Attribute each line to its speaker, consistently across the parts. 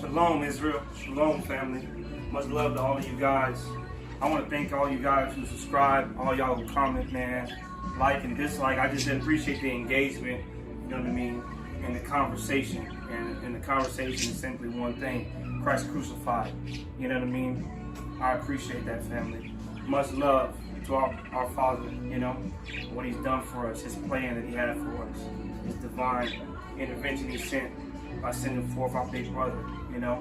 Speaker 1: Shalom, Israel. Shalom, family. Much love to all of you guys. I want to thank all you guys who subscribe, all y'all who comment, man, like and dislike. I just appreciate the engagement, you know what I mean, and the conversation. And the conversation is simply one thing: Christ crucified. You know what I mean? I appreciate that, family. Much love to our Father, you know, what He's done for us, His plan that He had for us, His divine intervention He sent by sending forth our big brother, you know.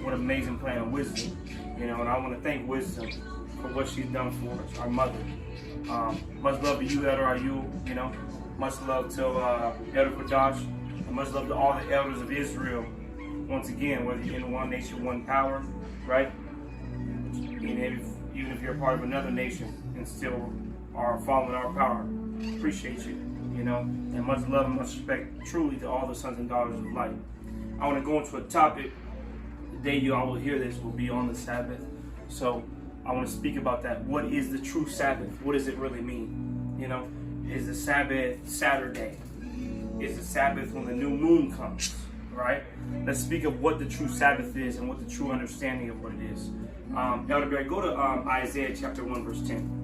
Speaker 1: What an amazing plan of wisdom, you know, and I want to thank wisdom for what she's done for us, our mother. Much love to you, Elder Ayul, you know. Much love to Elder Kodash, and much love to all the elders of Israel. Once again, whether you're in one nation, one power, right? Even if you're a part of another nation and still are following our power, appreciate you, you know. And much love and much respect truly to all the sons and daughters of light. I want to go into a topic. The day you all will hear this will be on the Sabbath. So I want to speak about that. What is the true Sabbath? What does it really mean? You know, is the Sabbath Saturday? Is the Sabbath when the new moon comes? Right? Let's speak of what the true Sabbath is and what the true understanding of what it is. Elder Barry, go to Isaiah chapter 1, verse 10.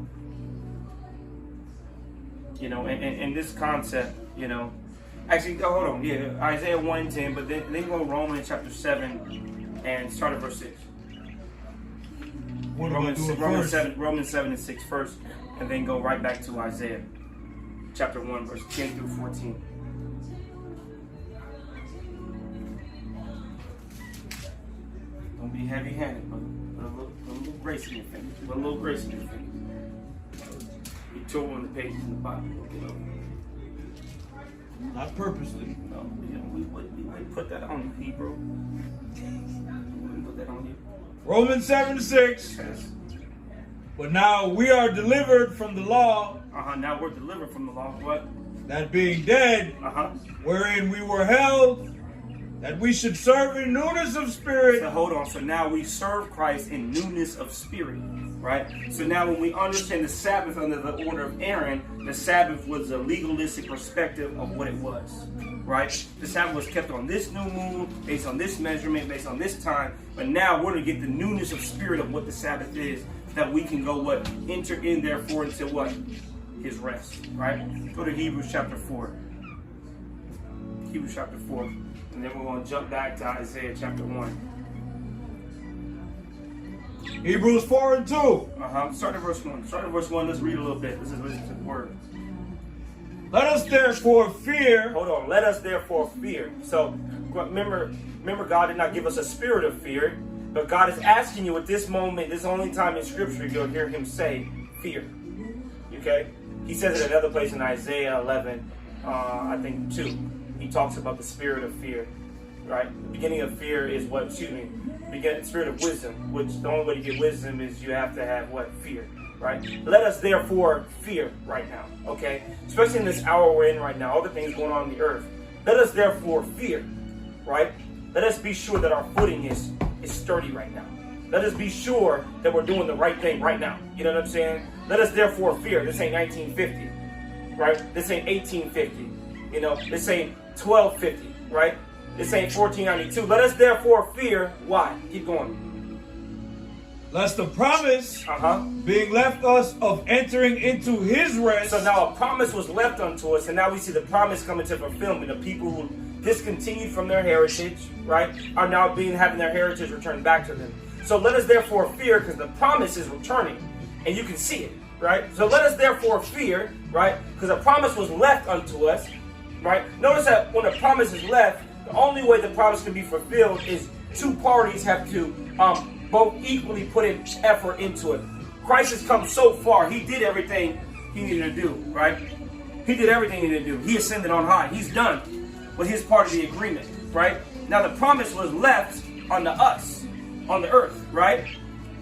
Speaker 1: You know, and this concept, you know, actually, hold on, yeah, Isaiah 1 10, but then go Romans chapter 7 and start at verse 6. Romans 7 and 6 first, and then go right back to Isaiah chapter 1, verse 10 through 14. Don't be heavy-handed, brother. Put a little grace in your fingers. Put a little grace in your fingers. You tore one of the pages in the Bible.
Speaker 2: Not purposely.
Speaker 1: No, we wouldn't put that on you, Hebrew. We wouldn't put that on you.
Speaker 2: Romans 7:6.
Speaker 1: Yes.
Speaker 2: But now we are delivered from the law.
Speaker 1: Now we're delivered from the law. What?
Speaker 2: That being dead, wherein we were held, that we should serve in newness of spirit.
Speaker 1: So hold on. So now we serve Christ in newness of spirit, right? So now when we understand the Sabbath under the order of Aaron, the Sabbath was a legalistic perspective of what it was, right? The Sabbath was kept on this new moon, based on this measurement, based on this time. But now we're going to get the newness of spirit of what the Sabbath is, that we can go what? Enter in therefore into what? His rest, right? Go to Hebrews chapter 4. Hebrews chapter 4. And then we're going to jump back to Isaiah chapter 1.
Speaker 2: Hebrews 4 and 2.
Speaker 1: Start at verse 1. Start at verse 1. Let's read a little bit. Let's listen to the word.
Speaker 2: Let us therefore fear.
Speaker 1: Hold on. Let us therefore fear. So remember, God did not give us a spirit of fear, but God is asking you at this moment, this is the only time in Scripture you'll hear Him say fear. Okay? He says it another place in Isaiah 11, I think 2. He talks about the spirit of fear, right? The beginning of fear is what? Spirit of wisdom, which the only way to get wisdom is you have to have what? Fear, right? Let us therefore fear right now, okay? Especially in this hour we're in right now, all the things going on the earth. Let us therefore fear, right? Let us be sure that our footing is sturdy right now. Let us be sure that we're doing the right thing right now. You know what I'm saying? Let us therefore fear. This ain't 1950, right? This ain't 1850. You know, this ain't 1250, right? This ain't 1492. Let us therefore fear. Why? Keep going.
Speaker 2: Lest the promise being left us of entering into His rest.
Speaker 1: So now a promise was left unto us, and now we see the promise coming to fulfillment. The people who discontinued from their heritage, right, are now having their heritage returned back to them. So let us therefore fear, because the promise is returning, and you can see it, right? So let us therefore fear, right, because a promise was left unto us. Right? Notice that when a promise is left, the only way the promise can be fulfilled is two parties have to both equally put in effort into it. Christ has come so far. He did everything He needed to do, right? He did everything He needed to do. He ascended on high. He's done with His part of the agreement, right? Now the promise was left unto us on the earth, right?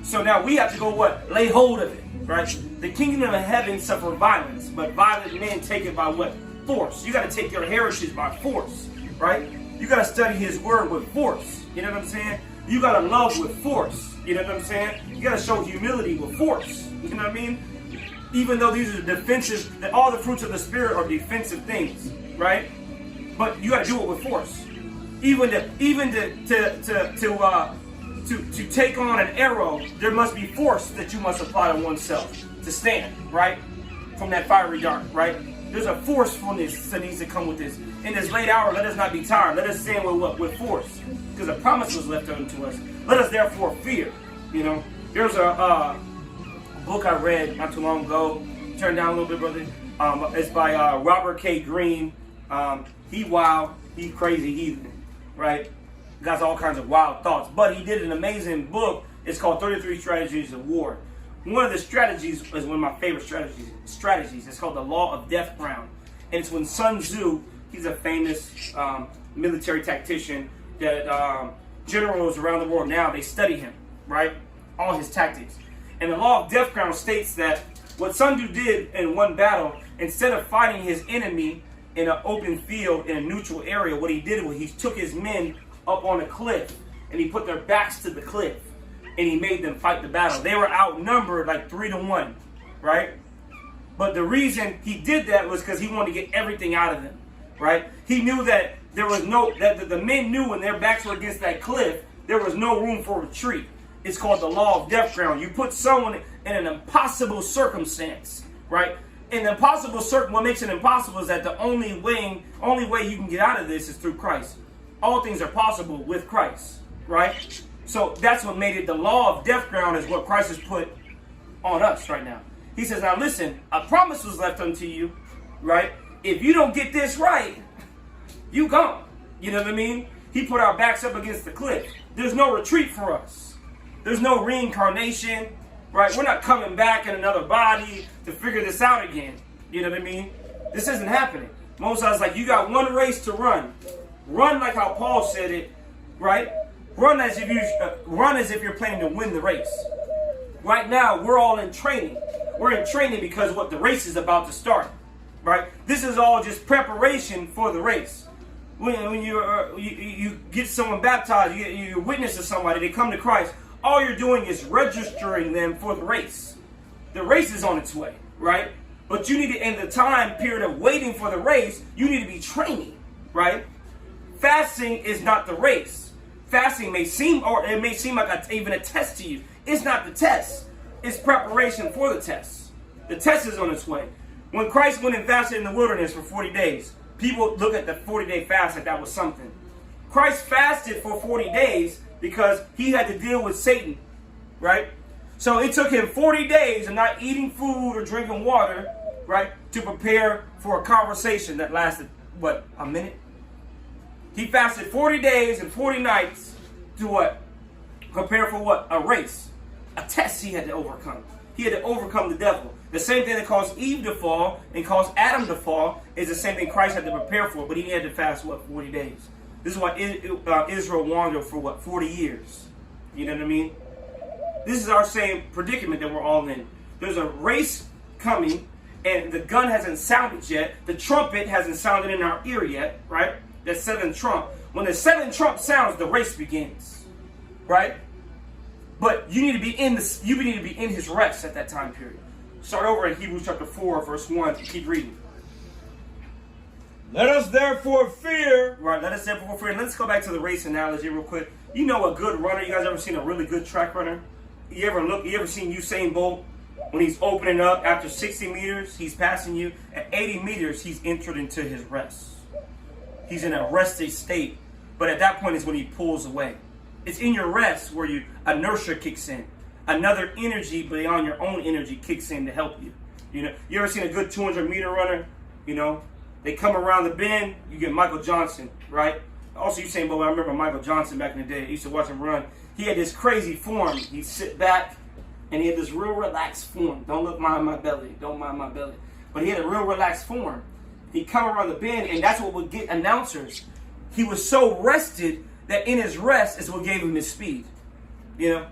Speaker 1: So now we have to go what? Lay hold of it, right? The kingdom of heaven suffer violence, but violent men take it by what? Force. You got to take your heritage by force, right? You got to study His word with force. You know what I'm saying? You got to love with force. You know what I'm saying? You got to show humility with force. You know what I mean? Even though these are defensive, that all the fruits of the Spirit are defensive things, right? But you got to do it with force. To take on an arrow, there must be force that you must apply to oneself to stand, right? From that fiery dart, right? There's a forcefulness that needs to come with this. In this late hour, let us not be tired. Let us stand with what? With force. Because a promise was left unto us. Let us therefore fear. You know, there's a book I read not too long ago. Turn down a little bit, brother. It's by Robert K. Greene. He wild, he crazy heathen, right? Got all kinds of wild thoughts. But he did an amazing book. It's called 33 Strategies of War. One of the strategies is one of my favorite strategies. It's called the Law of Death Ground. And it's when Sun Tzu, he's a famous military tactician that generals around the world now, they study him, right? All his tactics. And the Law of Death Ground states that what Sun Tzu did in one battle, instead of fighting his enemy in an open field, in a neutral area, what he did was he took his men up on a cliff and he put their backs to the cliff and he made them fight the battle. They were outnumbered like 3-1, right? But the reason he did that was because he wanted to get everything out of them, right? He knew that there was that the men knew when their backs were against that cliff, there was no room for retreat. It's called the Law of Death Ground. You put someone in an impossible circumstance, right? And what makes it impossible is that the only way you can get out of this is through Christ. All things are possible with Christ, right? So that's what made it the Law of Death Ground is what Christ has put on us right now. He says, now listen, a promise was left unto you, right? If you don't get this right, you gone. You know what I mean? He put our backs up against the cliff. There's no retreat for us. There's no reincarnation, right? We're not coming back in another body to figure this out again. You know what I mean? This isn't happening. Moses like, you got one race to run. Run like how Paul said it, right? Run as if you're planning to win the race. Right now, we're all in training. We're in training because the race is about to start, right? This is all just preparation for the race. When you get someone baptized, you witness to somebody, they come to Christ, all you're doing is registering them for the race. The race is on its way, right? But you need to, in the time period of waiting for the race, you need to be training, right? Fasting is not the race. Fasting may seem like even a test to you. It's not the test. It's preparation for the test. The test is on its way. When Christ went and fasted in the wilderness for 40 days, people look at the 40-day fast like that was something. Christ fasted for 40 days because he had to deal with Satan, right? So it took him 40 days of not eating food or drinking water, right, to prepare for a conversation that lasted, a minute? He fasted 40 days and 40 nights to what? Prepare for what? A race. A test he had to overcome. He had to overcome the devil. The same thing that caused Eve to fall and caused Adam to fall is the same thing Christ had to prepare for, but he had to fast, 40 days. This is why Israel wandered for 40 years. You know what I mean? This is our same predicament that we're all in. There's a race coming, and the gun hasn't sounded yet. The trumpet hasn't sounded in our ear yet, right? That seventh trump. When the seventh trump sounds, the race begins, right? But you need to be in his rest at that time period. Start over in Hebrews chapter 4, verse 1. Keep reading.
Speaker 2: Let us therefore fear.
Speaker 1: Right, let us therefore fear. Let's go back to the race analogy real quick. You know a good runner. You guys ever seen a really good track runner? You ever seen Usain Bolt? When he's opening up after 60 meters, he's passing you. At 80 meters, he's entered into his rest. He's in a rested state. But at that point is when he pulls away. It's in your rest where inertia kicks in. Another energy beyond your own energy kicks in to help you. You know, you ever seen a good 200-meter runner? You know, they come around the bend, you get Michael Johnson, right? Also, you saying, but I remember Michael Johnson back in the day. I used to watch him run. He had this crazy form. He'd sit back, and he had this real relaxed form. Don't mind my belly. Don't mind my belly. But he had a real relaxed form. He'd come around the bend, and that's what would get announcers. He was so rested that in his rest is what gave him his speed. You know?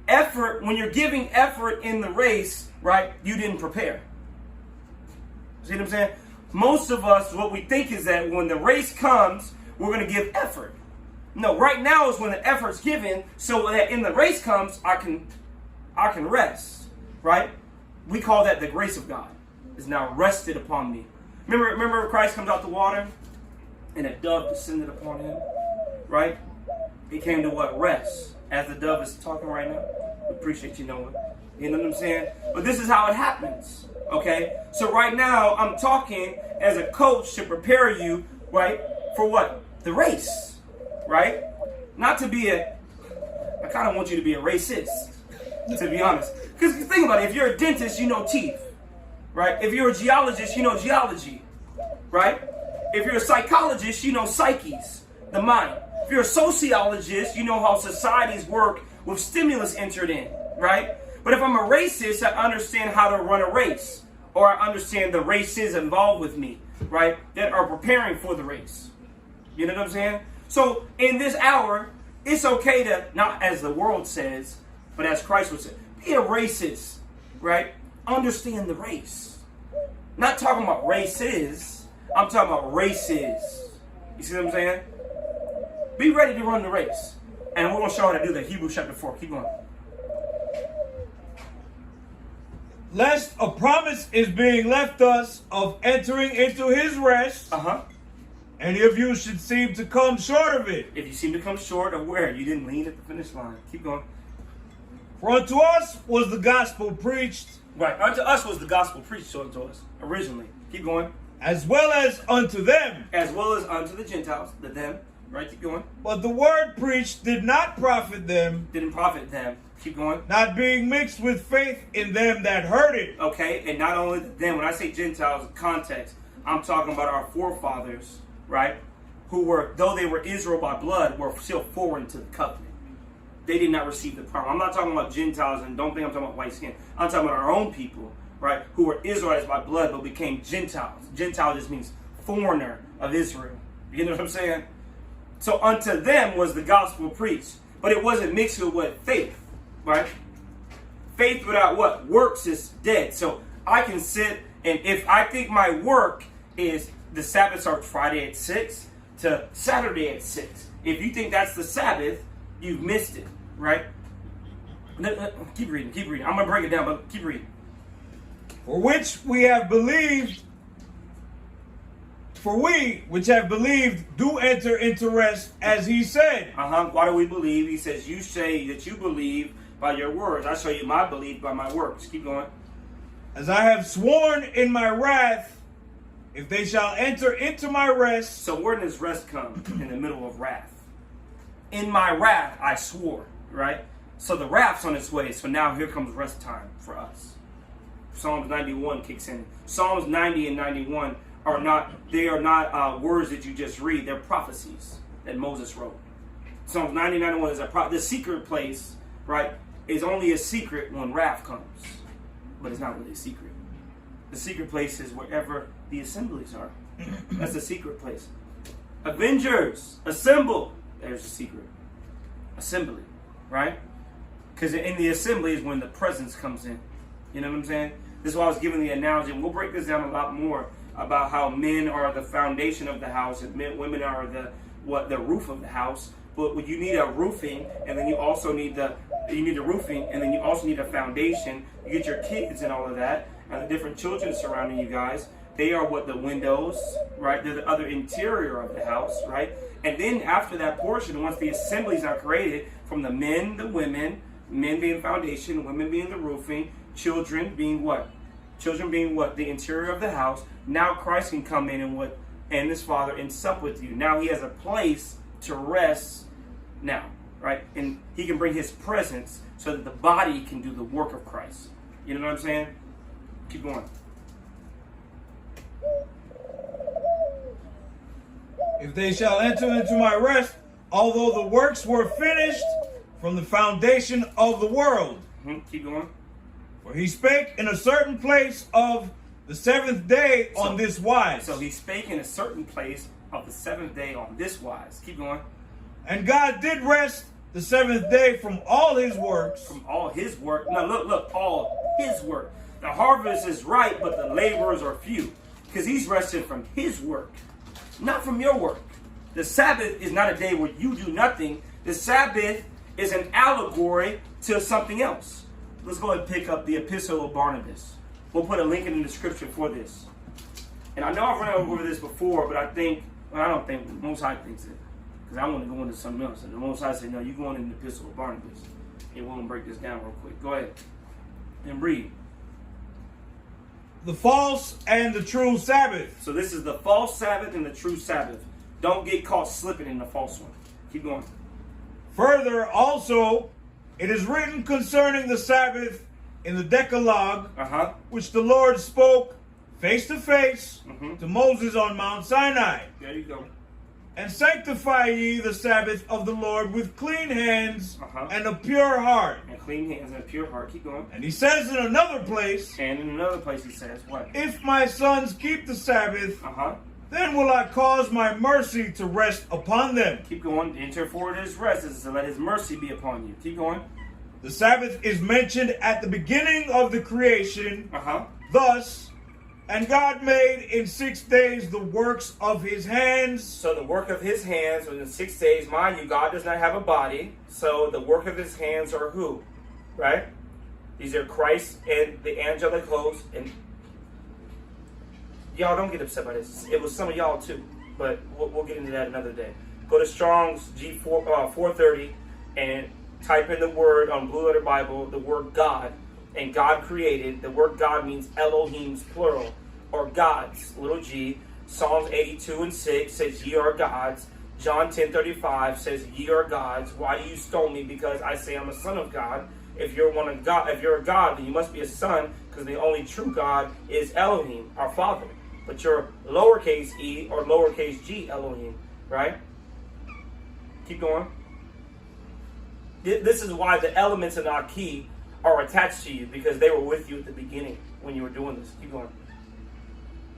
Speaker 1: Effort, when you're giving effort in the race, right, you didn't prepare. See what I'm saying? Most of us, what we think is that when the race comes, we're going to give effort. No, right now is when the effort's given, so that in the race comes, I can rest, right? We call that the grace of God is now rested upon me. Remember Christ comes out the water, and a dove descended upon him. right? He came to what? Rest. As the dove is talking right now. We appreciate you knowing. You know what I'm saying? But this is how it happens. Okay? So right now, I'm talking as a coach to prepare you, right? For what? The race. Right? Not to be I kind of want you to be a racist. To be honest. Because think about it. If you're a dentist, you know teeth. Right? If you're a geologist, you know geology. Right? If you're a psychologist, you know psyches, the mind. If you're a sociologist, you know how societies work with stimulus entered in, right? But if I'm a racist, I understand how to run a race. Or I understand the races involved with me, right? That are preparing for the race. You know what I'm saying? So in this hour, it's okay to, not as the world says, but as Christ would say, be a racist, right? Understand the race. Not talking about races. I'm talking about races. You see what I'm saying? Be ready to run the race. And we're going to show how to do that. Hebrews chapter 4. Keep going.
Speaker 2: Lest a promise is being left us of entering into his rest. And if you should seem to come short of it.
Speaker 1: If you seem to come short of where? You didn't lean at the finish line. Keep going.
Speaker 2: For unto us was the gospel preached.
Speaker 1: Right. Unto us was the gospel preached unto us originally. Keep going.
Speaker 2: As well as unto them.
Speaker 1: As well as unto the Gentiles. The them. Right, keep going.
Speaker 2: But the word preached did not profit them.
Speaker 1: Didn't profit them. Keep going.
Speaker 2: Not being mixed with faith in them that heard it.
Speaker 1: Okay, and not only them. When I say Gentiles, context, I'm talking about our forefathers, right? Who were, though they were Israel by blood, were still foreign to the covenant. They did not receive the promise. I'm not talking about Gentiles, and don't think I'm talking about white skin. I'm talking about our own people, right? Who were Israelites by blood, but became Gentiles. Gentile just means foreigner of Israel. You know what I'm saying? So unto them was the gospel preached. But it wasn't mixed with what? Faith. Right? Faith without what? Works is dead. So I can sit, and if I think my work is the Sabbath starts Friday at 6 to Saturday at 6. If you think that's the Sabbath, you've missed it. Right? Keep reading. Keep reading. I'm going to break it down, but keep reading.
Speaker 2: For which we have believed. For we, which have believed, do enter into rest, as he said.
Speaker 1: Why do we believe? He says, you say that you believe by your words. I show you my belief by my works. Keep going.
Speaker 2: As I have sworn in my wrath, if they shall enter into my rest.
Speaker 1: So where does rest come? In the middle of wrath. In my wrath, I swore. Right? So the wrath's on its way. So now here comes rest time for us. Psalms 91 kicks in. Psalms 90 and 91 are not words that you just read. They're prophecies that Moses wrote. Psalms 91 is the secret place, right, is only a secret when wrath comes. But it's not really a secret. The secret place is wherever the assemblies are. That's the secret place. Avengers, assemble. There's the secret. Assembly, right? Because in the assembly is when the presence comes in. You know what I'm saying? This is why I was giving the analogy. And we'll break this down a lot more about how men are the foundation of the house and women are the roof of the house. But you need a roofing, and then you also need the roofing, and then you also need a foundation. You get your kids and all of that, and the different children surrounding you guys. They are what the windows, right? They're the other interior of the house, right? And then after that portion, once the assemblies are created, from the men, the women, men being foundation, women being the roofing, children being what? Children being what? The interior of the house. Now Christ can come in and his Father and sup with you. Now he has a place to rest now, right? And he can bring his presence so that the body can do the work of Christ. You know what I'm saying? Keep going.
Speaker 2: If they shall enter into my rest, although the works were finished from the foundation of the world.
Speaker 1: Keep going.
Speaker 2: For he spake in a certain place of the seventh day on this wise.
Speaker 1: So he spake in a certain place of the seventh day on this wise. Keep going.
Speaker 2: And God did rest the seventh day from all his works.
Speaker 1: From all his work. Now look, all his work. The harvest is ripe, but the laborers are few. Because he's rested from his work, not from your work. The Sabbath is not a day where you do nothing. The Sabbath is an allegory to something else. Let's go ahead and pick up the Epistle of Barnabas. We'll put a link in the description for this. And I know I've run over this before, but I don't think, Most High thinks it. because I want to go into something else. And the Most High said, no, you're going in the epistle of Barnabas. And we're going to break this down real quick. Go ahead and read.
Speaker 2: The false and the true Sabbath.
Speaker 1: So this is the false Sabbath and the true Sabbath. Don't get caught slipping in the false one. Keep going.
Speaker 2: Further, also, it is written concerning the Sabbath in the Decalogue, which the Lord spoke face to face to Moses on Mount Sinai.
Speaker 1: There you go.
Speaker 2: And sanctify ye the Sabbath of the Lord with clean hands and a pure heart.
Speaker 1: And clean hands and a pure heart. Keep going.
Speaker 2: And he says in another place,
Speaker 1: and in another place he says, what?
Speaker 2: If my sons keep the Sabbath, then will I cause my mercy to rest upon them.
Speaker 1: Keep going. Enter forward his rest is to let his mercy be upon you. Keep going.
Speaker 2: The Sabbath is mentioned at the beginning of the creation. Thus, and God made in 6 days the works of his hands.
Speaker 1: So the work of his hands was in 6 days. Mind you, God does not have a body. So the work of his hands are who? Right? These are Christ and the angelic host. And y'all don't get upset by this. It was some of y'all too. But we'll get into that another day. Go to Strong's G4 430 and type in the word on Blue Letter Bible, the word God. And God created. The word God means Elohim's plural, or gods, little g. Psalms 82:6 says, ye are gods. John 10:35 says, ye are gods. Why do you stone me? Because I say I'm a son of God. If you're one of God, if you're a God, then you must be a son, because the only true God is Elohim, our Father. But you're lowercase e or lowercase g Elohim, right? Keep going. This is why the elements in our key are attached to you, because they were with you at the beginning when you were doing this. Keep going.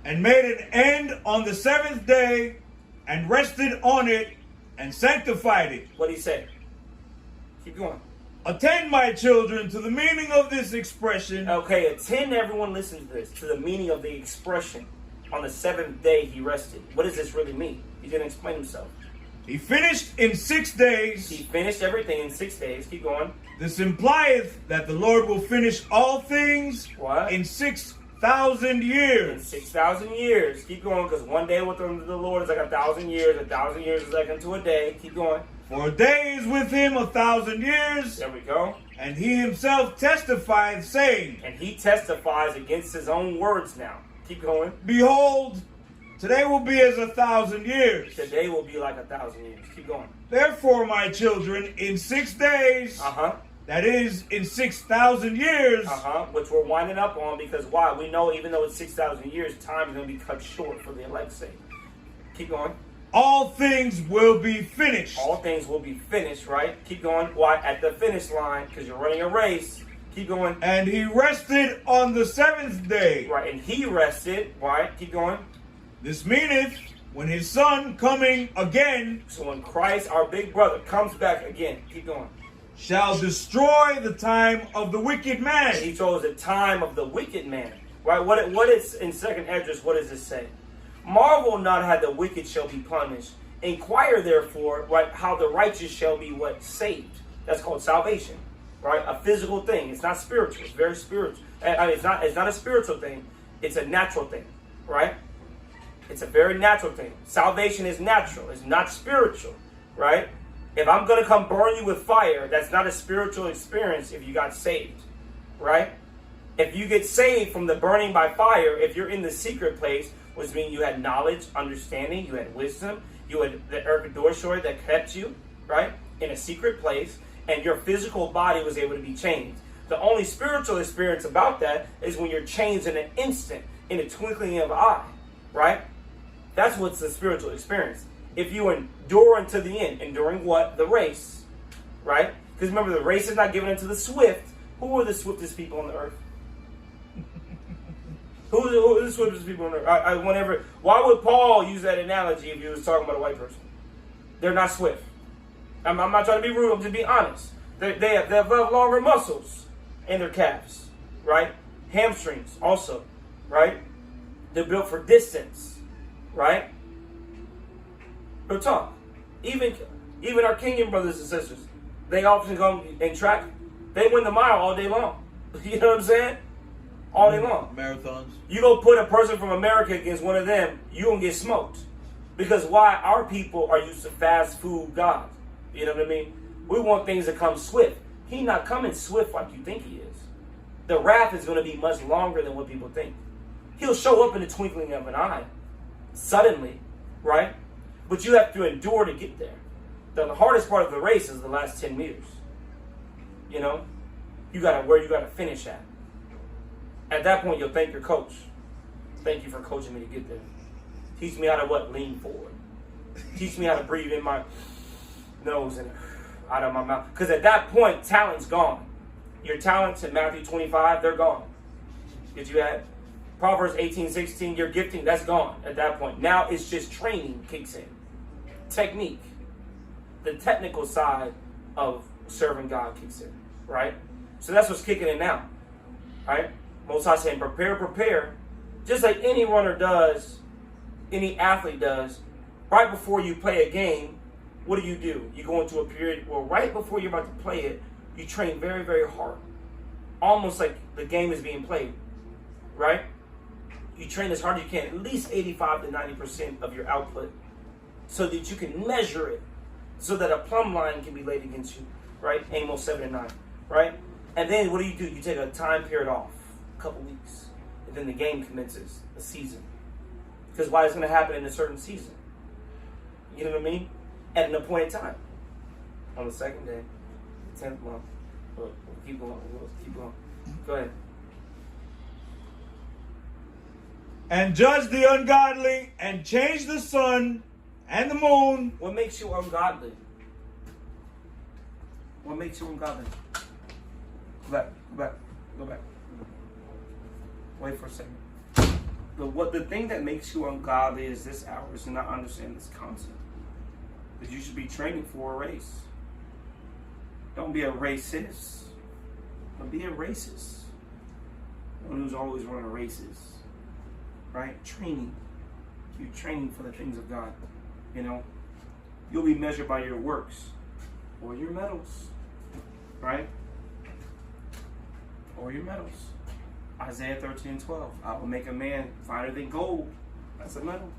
Speaker 2: And made an end on the seventh day, and rested on it, and sanctified it.
Speaker 1: What did he say? Keep going.
Speaker 2: Attend, my children, to the meaning of this expression.
Speaker 1: Okay, attend, everyone listen to this, to the meaning of the expression. On the seventh day he rested. What does this really mean? He's going to explain himself.
Speaker 2: He finished in 6 days.
Speaker 1: He finished everything in 6 days. Keep going.
Speaker 2: This implieth that the Lord will finish all things in 6,000 years.
Speaker 1: In 6,000 years. Keep going, because one day with the Lord is like 1,000 years. 1,000 years is like unto a day. Keep going.
Speaker 2: For a day is with him 1,000 years.
Speaker 1: There we go.
Speaker 2: And he himself testified, saying.
Speaker 1: And he testifies against his own words now. Keep going.
Speaker 2: Behold, today will be as 1,000 years.
Speaker 1: Today will be like 1,000 years. Keep going.
Speaker 2: Therefore, my children, in 6 days, that is, in 6,000 years,
Speaker 1: which we're winding up on, because why? We know even though it's 6,000 years, time is going to be cut short for the elect's sake. Keep going.
Speaker 2: All things will be finished.
Speaker 1: All things will be finished, right? Keep going. Why? At the finish line, because you're running a race. Keep going.
Speaker 2: And he rested on the seventh day.
Speaker 1: Right, and he rested. Right, keep going.
Speaker 2: This meaneth, when his son coming again.
Speaker 1: So when Christ, our big brother, comes back again. Keep going.
Speaker 2: Shall destroy the time of the wicked man.
Speaker 1: And he chose the time of the wicked man. Right, what is in 2nd Esdras, what does this say? Marvel not how the wicked shall be punished. Inquire therefore, right, how the righteous shall be what? Saved. That's called salvation. Right? A physical thing. It's not spiritual. It's very spiritual. It's not a spiritual thing. It's a natural thing. Right? It's a very natural thing. Salvation is natural. It's not spiritual. Right? If I'm going to come burn you with fire, that's not a spiritual experience if you got saved. Right? If you get saved from the burning by fire, if you're in the secret place, which means you had knowledge, understanding, you had wisdom, you had the Erkadoshor that kept you, right, in a secret place, and your physical body was able to be changed. The only spiritual experience about that is when you're changed in an instant, in a twinkling of an eye, right? That's what's the spiritual experience. If you endure unto the end, enduring what? The race, right? Because remember, the race is not given unto the swift. Who are the swiftest people on the earth? Who are the swiftest people on earth? Why would Paul use that analogy if he was talking about a white person? They're not swift. I'm not trying to be rude. I'm just being honest. They have longer muscles in their calves, right? Hamstrings also, right? They're built for distance, right? Real talk. Even our Kenyan brothers and sisters, they often come and track. They win the mile all day long. You know what I'm saying? All day long.
Speaker 2: Marathons.
Speaker 1: You go put a person from America against one of them, you gonna get smoked. Because why? Our people are used to fast food God. You know what I mean? We want things to come swift. He's not coming swift like you think he is. The wrath is going to be much longer than what people think. He'll show up in the twinkling of an eye. Suddenly. Right? But you have to endure to get there. The hardest part of the race is the last 10 meters. You know? Where you got to finish at. At that point, you'll thank your coach. Thank you for coaching me to get there. Teach me how to what? Lean forward. Teach me how to breathe in my nose and out of my mouth. Because at that point, talent's gone. Your talents in Matthew 25, they're gone. Did you add? Proverbs 18:16, your gifting, that's gone at that point. Now it's just training kicks in. Technique. The technical side of serving God kicks in. Right? So that's what's kicking in now. Right? Most High saying, prepare. Just like any runner does, any athlete does, right before you play a game, what do? You go into a period where right before you're about to play it, you train very, very hard. Almost like the game is being played. Right? You train as hard as you can, at least 85 to 90% of your output, so that you can measure it, so that a plumb line can be laid against you. Right? Amos 7 and 9. Right? And then what do? You take a time period off, a couple weeks. And then the game commences, the season. Because why? It's going to happen in a certain season. You know what I mean? At an appointed time. On the second day, the 10th month. We'll keep going. Go ahead.
Speaker 2: And judge the ungodly and change the sun and the moon.
Speaker 1: What makes you ungodly? What makes you ungodly? Go back. Wait for a second. The thing that makes you ungodly is this hour is to not understand this concept. That you should be training for a race. Don't be a racist. Don't be a racist. One who's always running races. Right? Training. You're training for the things of God. You know? You'll be measured by your works. Or your medals. Right? Or your medals. Isaiah 13:12. I will make a man finer than gold. That's a medal.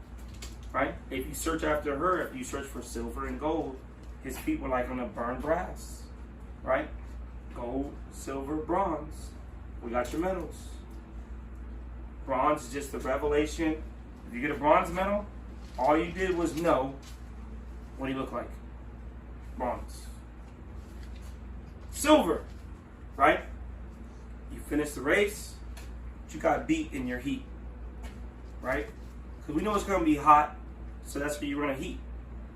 Speaker 1: Right? If you search after her, if you search for silver and gold, his feet were like on a burned brass. Right? Gold, silver, bronze. We got your medals. Bronze is just the revelation. If you get a bronze medal, all you did was know what he looked like. Bronze. Silver. Right? You finished the race. You got beat in your heat, right? Because we know it's going to be hot, so that's where you're going to heat,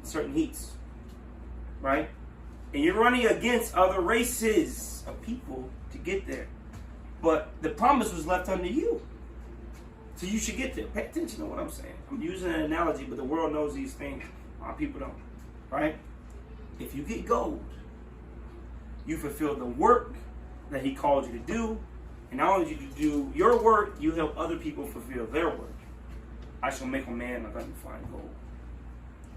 Speaker 1: certain heats, right? And you're running against other races of people to get there. But the promise was left unto you, so you should get there. Pay attention to what I'm saying. I'm using an analogy, but the world knows these things. A lot of people don't, right? If you get gold, you fulfill the work that he called you to do. And not only do you do your work, you help other people fulfill their work. I shall make a man like unrefined gold.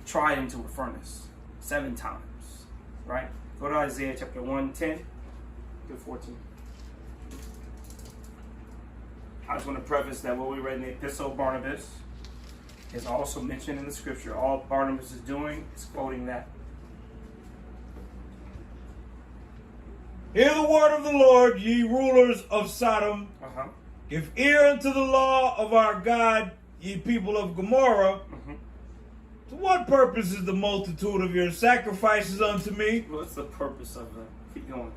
Speaker 1: Try it into a furnace 7 times. Right? Go to Isaiah chapter 1:10 to 14. I just want to preface that what we read in the Epistle of Barnabas is also mentioned in the scripture. All Barnabas is doing is quoting that.
Speaker 2: Hear the word of the Lord, ye rulers of Sodom. Give ear unto the law of our God, ye people of Gomorrah. To what purpose is the multitude of your sacrifices unto me?
Speaker 1: What's the purpose of them? Keep going.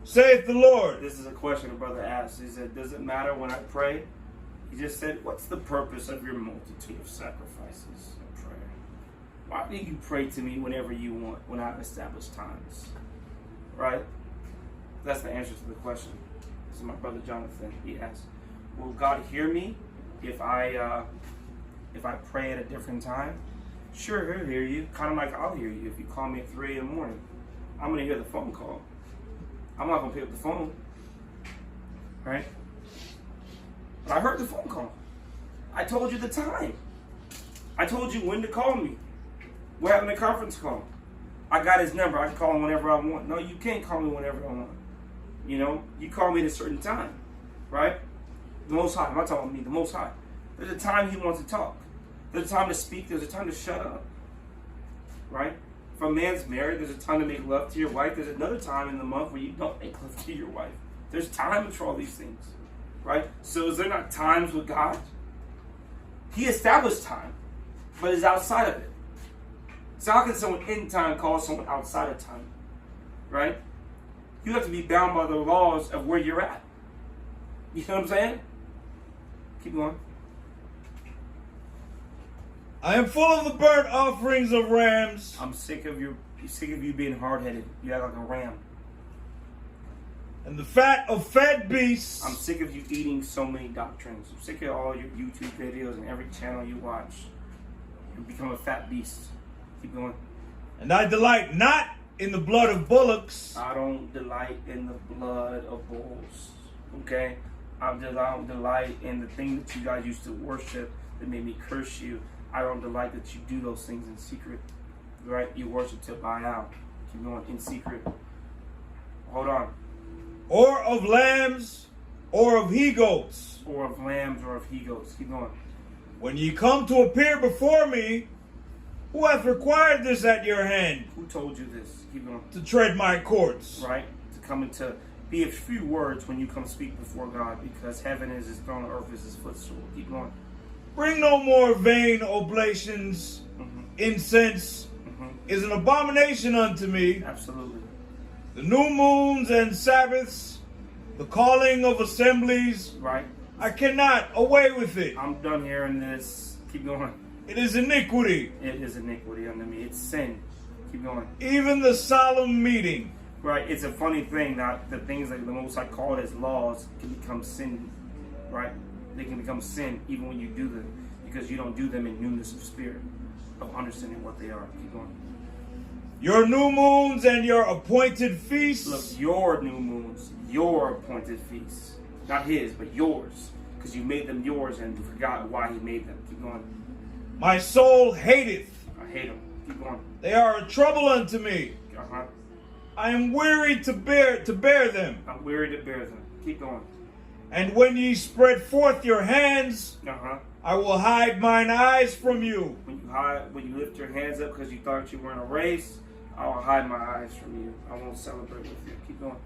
Speaker 2: Saith the Lord.
Speaker 1: This is a question a brother asked. He said, does it matter when I pray? He just said, what's the purpose of your multitude of sacrifices and prayer? Why do you pray to me whenever you want, when I've established times? Right? That's the answer to the question. This is my brother Jonathan. He asked, will God hear me if I pray at a different time? Sure, he'll hear you. Kind of like I'll hear you if you call me at 3 in the morning. I'm going to hear the phone call. I'm not going to pick up the phone. Right? But I heard the phone call. I told you the time. I told you when to call me. We're having a conference call. I got his number. I can call him whenever I want. No, you can't call me whenever I want. You know, you call me at a certain time, right? The Most High. I'm not talking about me. The Most High. There's a time he wants to talk. There's a time to speak. There's a time to shut up. Right? If a man's married, there's a time to make love to your wife. There's another time in the month where you don't make love to your wife. There's times for all these things. Right? So is there not times with God? He established time, but is outside of it. So how can someone in time call someone outside of time? Right? You have to be bound by the laws of where you're at. You know what I'm saying? Keep going.
Speaker 2: I am full of the burnt offerings of rams.
Speaker 1: I'm sick of you being hard-headed. You act like a ram.
Speaker 2: And the fat of fed beasts.
Speaker 1: I'm sick of you eating so many doctrines. I'm sick of all your YouTube videos and every channel you watch. You become a fat beast. Keep going.
Speaker 2: And I delight not in the blood of bullocks.
Speaker 1: I don't delight in the blood of bulls. Okay? I don't delight in the thing that you guys used to worship that made me curse you. I don't delight that you do those things in secret. Right? You worship to Baal. Keep going. In secret. Hold on.
Speaker 2: Or of lambs, or of he-goats.
Speaker 1: Or of lambs, or of he-goats. Keep going.
Speaker 2: When ye come to appear before me, who hath required this at your hand?
Speaker 1: Who told you this? Keep going.
Speaker 2: To tread my courts.
Speaker 1: Right? To come into, be a few words when you come speak before God, because heaven is his throne, earth is his footstool. Keep going.
Speaker 2: Bring no more vain oblations. Incense is an abomination unto me.
Speaker 1: Absolutely.
Speaker 2: The new moons and Sabbaths, the calling of assemblies.
Speaker 1: Right.
Speaker 2: I cannot away with it.
Speaker 1: I'm done hearing this. Keep going.
Speaker 2: It is iniquity.
Speaker 1: It is iniquity unto me. It's sin. Keep going.
Speaker 2: Even the solemn meeting.
Speaker 1: Right. It's a funny thing that the things that the Most High called as laws can become sin. Right. They can become sin even when you do them, because you don't do them in newness of spirit, of understanding what they are. Keep going.
Speaker 2: Your new moons and your appointed feasts.
Speaker 1: Look, your new moons, your appointed feasts. Not his, but yours. Because you made them yours and you forgot why he made them. Keep going.
Speaker 2: My soul hateth.
Speaker 1: I hate them. Keep going.
Speaker 2: They are a trouble unto me.
Speaker 1: Uh-huh.
Speaker 2: I am weary to bear them.
Speaker 1: I'm weary to bear them. Keep going.
Speaker 2: And when ye spread forth your hands,
Speaker 1: Uh-huh.
Speaker 2: I will hide mine eyes from you.
Speaker 1: When you lift your hands up because you thought you were in a race, I will hide my eyes from you. I won't celebrate with you. Keep going.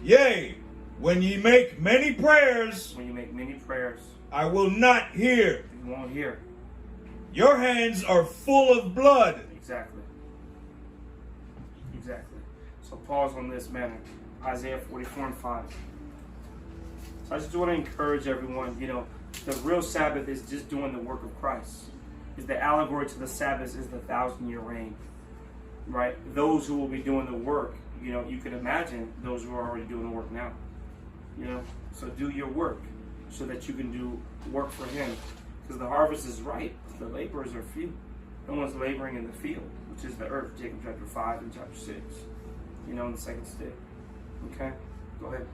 Speaker 2: Yea, when ye make many prayers,
Speaker 1: When you make many prayers,
Speaker 2: I will not hear.
Speaker 1: you won't hear.
Speaker 2: Your hands are full of blood.
Speaker 1: Exactly. Exactly. So pause on this manner. Isaiah 44:5. So I just want to encourage everyone, the real Sabbath is just doing the work of Christ. Is the allegory to the Sabbath is the 1,000-year reign. Right? Those who will be doing the work, you can imagine those who are already doing the work now. So do your work so that you can do work for him. Because the harvest is ripe, the laborers are few. No one's laboring in the field, which is the earth, Jacob chapter 5 and chapter 6. In the second step. Okay? Go ahead.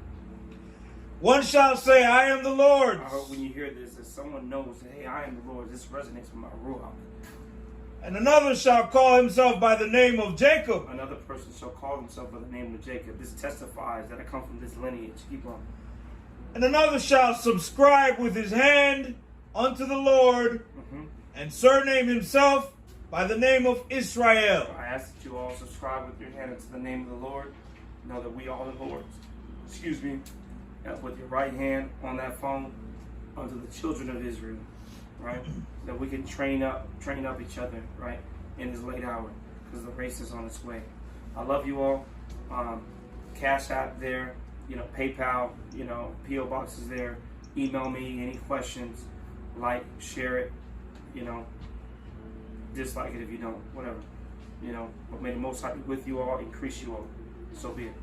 Speaker 2: One shall say, I am the Lord's.
Speaker 1: I hope when you hear this, that someone knows that, hey, I am the Lord. This resonates with my ruach.
Speaker 2: And another shall call himself by the name of Jacob.
Speaker 1: Another person shall call himself by the name of Jacob. This testifies that I come from this lineage. Keep on.
Speaker 2: And another shall subscribe with his hand unto the Lord, and surname himself by the name of Israel.
Speaker 1: I ask that you all subscribe with your hand unto the name of the Lord. Know that we are the Lord's. Excuse me. And with your right hand on that phone unto the children of Israel. Right? That we can train up each other, right? In this late hour. Because the race is on its way. I love you all. Cash App there. PayPal. P.O. Box is there. Email me any questions. Like, share it. Dislike it if you don't. Whatever. But may the Most High be with you all, increase you all. So be it.